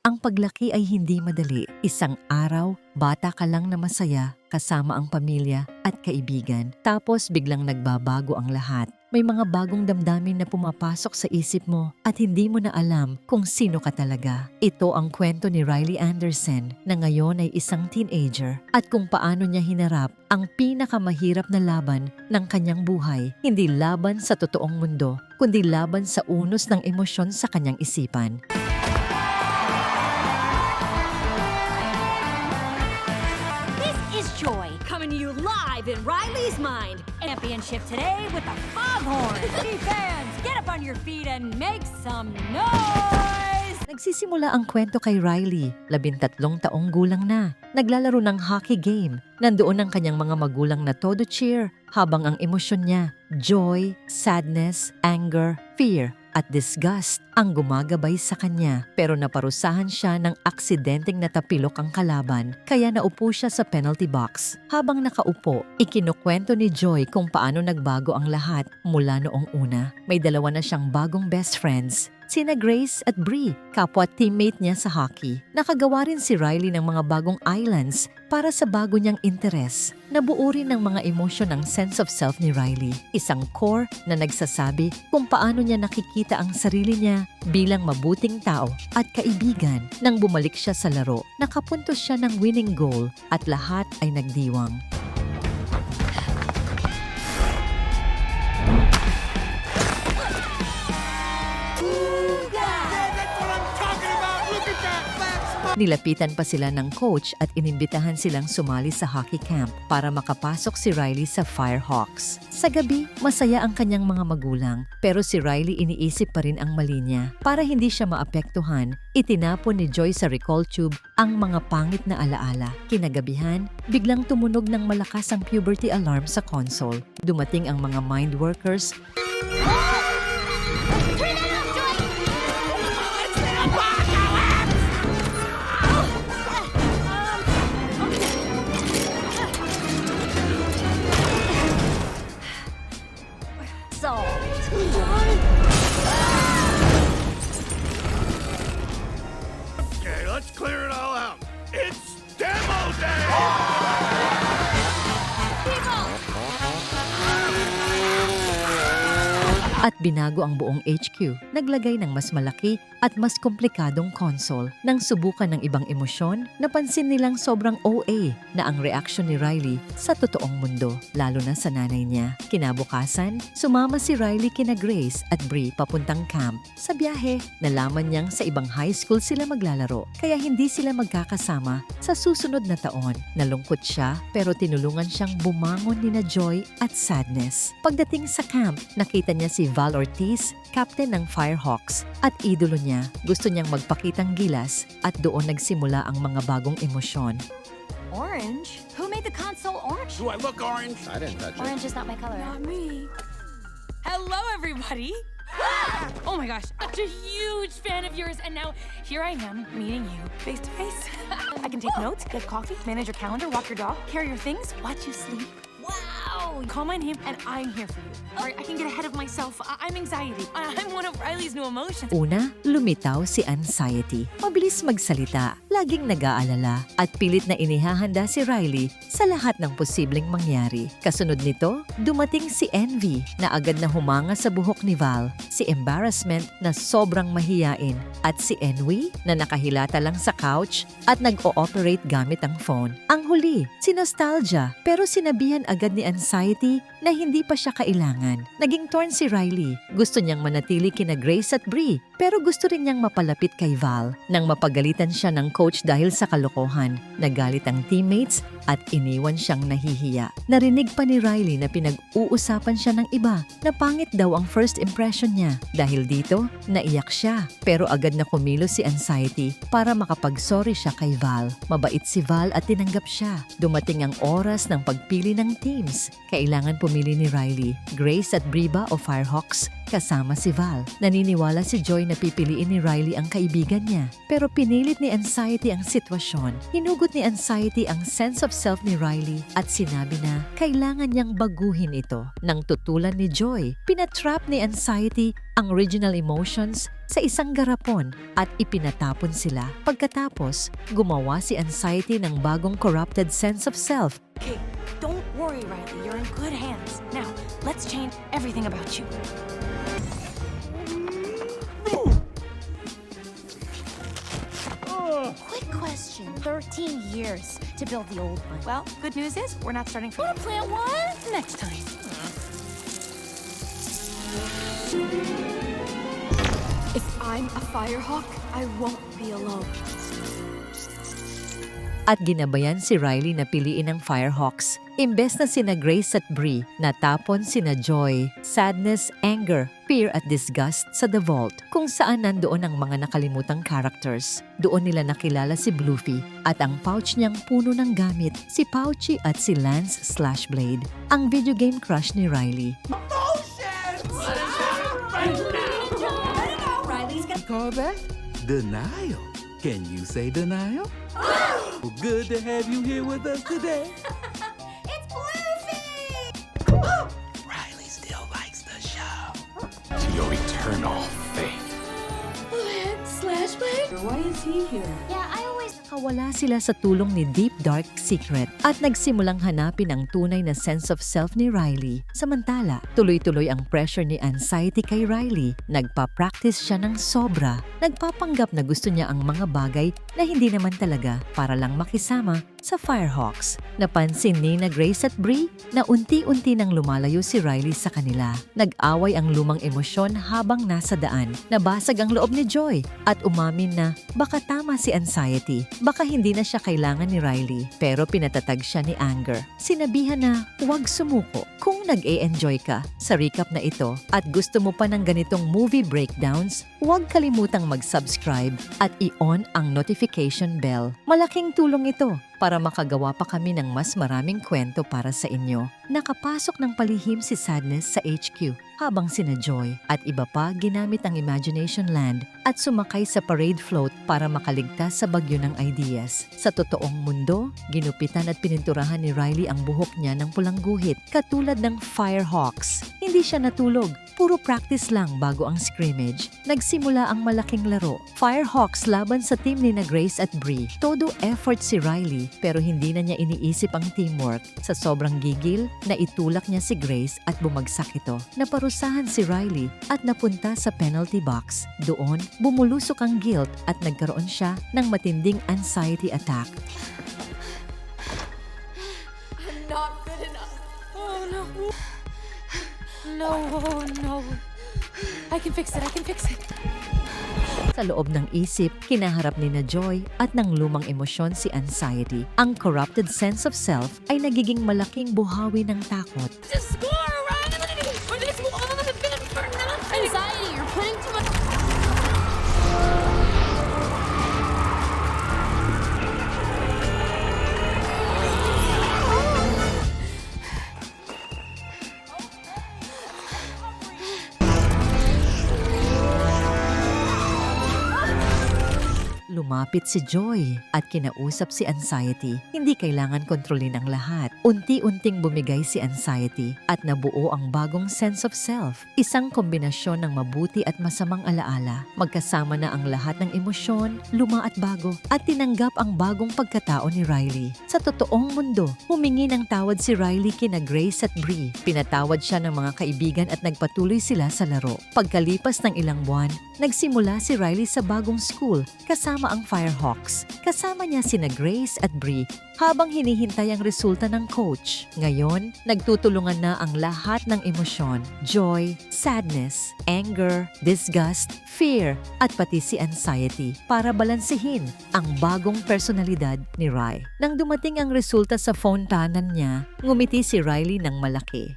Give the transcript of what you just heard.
Ang paglaki ay hindi madali. Isang araw, bata ka lang na masaya, kasama ang pamilya at kaibigan. Tapos biglang nagbabago ang lahat. May mga bagong damdamin na pumapasok sa isip mo at hindi mo na alam kung sino ka talaga. Ito ang kwento ni Riley Anderson na ngayon ay isang teenager at kung paano niya hinarap ang pinakamahirap na laban ng kanyang buhay. Hindi laban sa totoong mundo, kundi laban sa unos ng emosyon sa kanyang isipan. Joy coming to you live in Riley's Mind. Championship today with the Foghorn. Hey fans, get up on your feet and make some noise! Nagsisimula ang kwento kay Riley, 13 taong gulang na. Naglalaro ng hockey game. Nandoon ang kanyang mga magulang na todo cheer habang ang emosyon niya, joy, sadness, anger, fear, at disgust ang gumagabay sa kanya. Pero naparusahan siya ng aksidenteng natapilok ang kalaban kaya naupo siya sa penalty box. Habang nakaupo, ikinukwento ni Joy kung paano nagbago ang lahat mula noong una. May dalawa na siyang bagong best friends, sina Grace at Bree, kapwa teammate niya sa hockey. Nakagawa rin si Riley ng mga bagong islands para sa bago niyang interes. Nabuo rin ng mga emosyon ang sense of self ni Riley, isang core na nagsasabi kung paano niya nakikita ang sarili niya bilang mabuting tao at kaibigan. Nang bumalik siya sa laro, nakapuntos siya ng winning goal at lahat ay nagdiwang. Nilapitan pa sila ng coach at inimbitahan silang sumali sa hockey camp para makapasok si Riley sa Firehawks. Sa gabi, masaya ang kanyang mga magulang pero si Riley iniisip pa rin ang mali niya. Para hindi siya maapektuhan, itinapon ni Joy sa recall tube ang mga pangit na alaala. Kinagabihan, biglang tumunog ng malakas ang puberty alarm sa console. Dumating ang mga mind workers. Okay, let's clear it all out. It's demo day! At binago ang buong HQ. Naglagay ng mas malaki at mas komplikadong console. Nang subukan ng ibang emosyon, napansin nilang sobrang OA na ang reaksyon ni Riley sa totoong mundo, lalo na sa nanay niya. Kinabukasan, sumama si Riley kina Grace at Bree papuntang camp. Sa biyahe, nalaman niyang sa ibang high school sila maglalaro, kaya hindi sila magkakasama sa susunod na taon. Nalungkot siya pero tinulungan siyang bumangon ni na Joy at Sadness. Pagdating sa camp, nakita niya si Val Ortiz, captain ng Firehawks at idolo niya. Gusto niyang magpakitang gilas at doon nagsimula ang mga bagong emosyon. Orange? Who made the console orange? Do I look orange? I didn't touch it. Orange is not my color. Not me. Hello, everybody. Oh my gosh, such a huge fan of yours, and now here I am meeting you face to face. I can take notes, get coffee, manage your calendar, walk your dog, carry your things, watch you sleep. Wow! Call my name and I'm here for you. Alright, I can get ahead of myself. I'm anxiety. I'm one of Riley's new emotions. Una, lumitaw si anxiety. Mabilis magsalita, laging nag-aalala, at pilit na inihahanda si Riley sa lahat ng posibleng mangyari. Kasunod nito, dumating si envy na agad na humanga sa buhok ni Val, si embarrassment na sobrang mahiyain, at si envy na nakahilata lang sa couch at nag-ooperate gamit ang phone. Ang huli, si nostalgia, pero sinabihan agad ni anxiety na hindi pa siya kailangan. Naging torn si Riley. Gusto niyang manatili kina Grace at Bree, pero gusto rin niyang mapalapit kay Val. Nang mapagalitan siya ng coach dahil sa kalokohan, nagalit ang teammates at iniwan siyang nahihiya. Narinig pa ni Riley na pinag-uusapan siya ng iba na pangit daw ang first impression niya. Dahil dito, naiyak siya. Pero agad na kumilos si anxiety para makapag-sorry siya kay Val. Mabait si Val at tinanggap siya. Dumating ang oras ng pagpili ng teams. Kailangan pumili ni Riley, Grace at Bree ba o Firehawks? kasama si Val. Naniniwala si Joy na pipiliin ni Riley ang kaibigan niya. Pero pinilit ni Anxiety ang sitwasyon. Hinugot ni Anxiety ang sense of self ni Riley at sinabi na kailangan niyang baguhin ito. Nang tutulan ni Joy, pinatrap ni Anxiety ang original emotions sa isang garapon at ipinatapon sila. Pagkatapos, gumawa si Anxiety ng bagong corrupted sense of self. Okay, don't worry, Riley. You're in good hands. Now, let's change everything about you. Quick question. 13 years to build the old one. Well, good news is we're not starting from Plant one? next time. If I'm a firehawk, I won't be alone. At ginabayan si Riley na piliin ang Firehawks. Imbes na sina Grace at Bree, natapon sina Joy, Sadness, Anger, Fear at Disgust sa The Vault, kung saan nandoon ang mga nakalimutang characters. Doon nila nakilala si Bluffy at ang pouch niyang puno ng gamit, si Pouchy at si Lance Slashblade, ang video game crush ni Riley. Call that denial. Can you say denial? Well, good to have you here with us today. It's Bluffy! Riley still likes the show. To your eternal fate. Slashblade? Why is he here? Yeah, I always... Nakawala sila sa tulong ni Deep Dark Secret at nagsimulang hanapin ang tunay na sense of self ni Riley. Samantala, tuloy-tuloy ang pressure ni Anxiety kay Riley. Nagpa-practice siya ng sobra. Nagpapanggap na gusto niya ang mga bagay na hindi naman talaga para lang makisama sa Firehawks. Napansin ni na Grace at Bree na unti-unti nang lumalayo si Riley sa kanila. Nag-away ang lumang emosyon habang nasa daan. Nabasag ang loob ni Joy at umamin na baka tama si Anxiety. Baka hindi na siya kailangan ni Riley, pero pinatatag siya ni Anger. Sinabihan na huwag sumuko. Kung nag-e-enjoy ka sa recap na ito at gusto mo pa ng ganitong movie breakdowns, huwag kalimutang mag-subscribe at i-on ang notification bell. Malaking tulong ito para makagawa pa kami ng mas maraming kwento para sa inyo. Nakapasok ng palihim si Sadness sa HQ habang sina Joy at iba pa ginamit ang Imagination Land at sumakay sa parade float para makaligtas sa bagyo ng ideas. Sa totoong mundo, ginupitan at pininturahan ni Riley ang buhok niya ng pulang guhit katulad ng Firehawks. Hindi siya natulog. Puro practice lang bago ang scrimmage. Nagsimula ang malaking laro. Firehawks laban sa team ni na Grace at Bree. Todo effort si Riley pero hindi na niya iniisip ang teamwork. Sa sobrang gigil, naitulak niya si Grace at bumagsak ito. Naparusahan si Riley at napunta sa penalty box. Doon, bumulusok ang guilt at nagkaroon siya ng matinding anxiety attack. I'm not good enough. Oh no. No. I can fix it. Sa loob ng isip, kinaharap ni na Joy at ng lumang emosyon si Anxiety. Ang corrupted sense of self ay nagiging malaking buhawi ng takot. Just score, Riley! Anxiety, you're putting too much... Lumapit si Joy at kinausap si Anxiety. Hindi kailangan kontrolin ang lahat. Unti-unting bumigay si Anxiety at nabuo ang bagong sense of self. Isang kombinasyon ng mabuti at masamang alaala. Magkasama na ang lahat ng emosyon, luma at bago, at tinanggap ang bagong pagkatao ni Riley. Sa totoong mundo, humingi ng tawad si Riley kina Grace at Bree. Pinatawad siya ng mga kaibigan at nagpatuloy sila sa laro. Pagkalipas ng ilang buwan, nagsimula si Riley sa bagong school kasama ang Firehawks. Kasama niya sina Grace at Bree habang hinihintay ang resulta ng coach. Ngayon, nagtutulungan na ang lahat ng emosyon, joy, sadness, anger, disgust, fear, at pati si anxiety para balansehin ang bagong personalidad ni Rai. Nang dumating ang resulta sa phone tanan niya, ngumiti si Riley ng malaki.